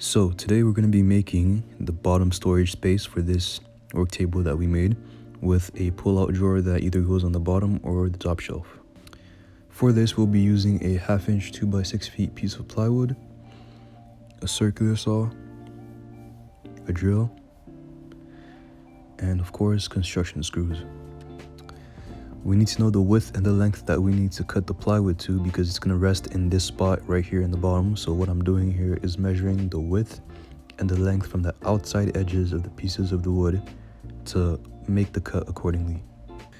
So today we're going to be making the bottom storage space for this work table that we made with a pull-out drawer that either goes on the bottom or the top shelf. For this we'll be using a 1/2 inch 2x6 feet piece of plywood, a circular saw, a drill, and of course construction screws. We need to know the width and the length that we need to cut the plywood to because it's going to rest in this spot right here in the bottom. So what I'm doing here is measuring the width and the length from the outside edges of the pieces of the wood to make the cut accordingly.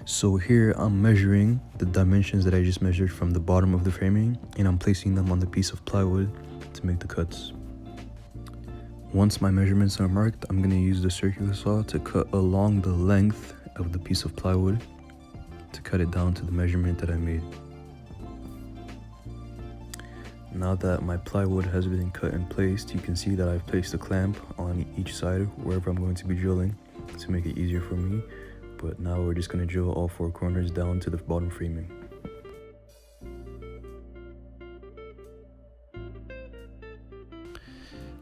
So here I'm measuring the dimensions that I just measured from the bottom of the framing, and I'm placing them on the piece of plywood to make the cuts. Once my measurements are marked, I'm going to use the circular saw to cut along the length of the piece of plywood to cut it down to the measurement that I made. Now that my plywood has been cut and placed, you can see that I've placed a clamp on each side wherever I'm going to be drilling to make it easier for me. But now we're just going to drill all 4 corners down to the bottom framing.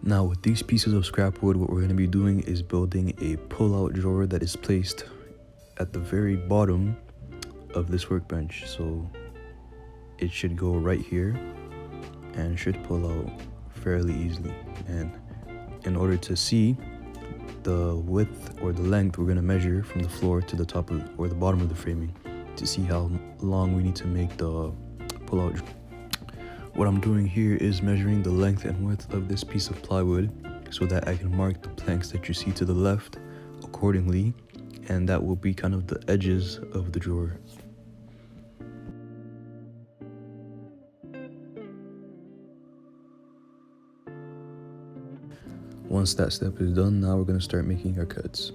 Now with these pieces of scrap wood, what we're going to be doing is building a pull-out drawer that is placed at the very bottom of this workbench. So it should go right here and should pull out fairly easily. And in order to see the width or the length, we're going to measure from the floor to the top of or the bottom of the framing to see how long we need to make the pull-out. What I'm doing here is measuring the length and width of this piece of plywood so that I can mark the planks that you see to the left accordingly, and that will be kind of the edges of the drawer. Once that step is done, now we're going to start making our cuts.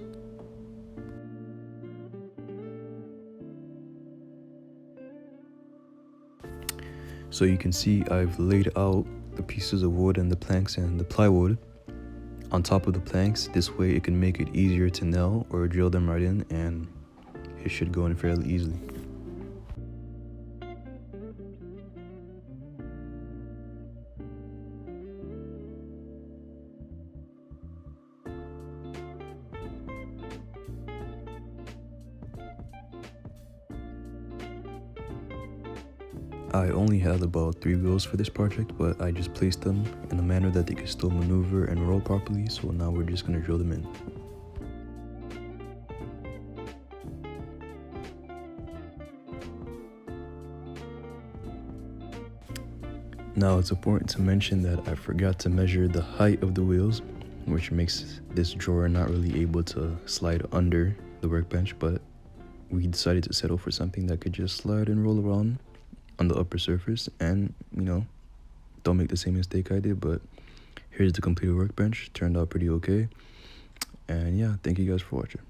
So you can see I've laid out the pieces of wood and the planks and the plywood on top of the planks. This way it can make it easier to nail or drill them right in, and it should go in fairly easily. I only had about 3 wheels for this project, but I just placed them in a manner that they could still maneuver and roll properly, so now we're just going to drill them in. Now it's important to mention that I forgot to measure the height of the wheels, which makes this drawer not really able to slide under the workbench, but we decided to settle for something that could just slide and roll around on the upper surface, and don't make the same mistake I did. But here's the completed workbench. Turned out pretty okay, and yeah, thank you guys for watching.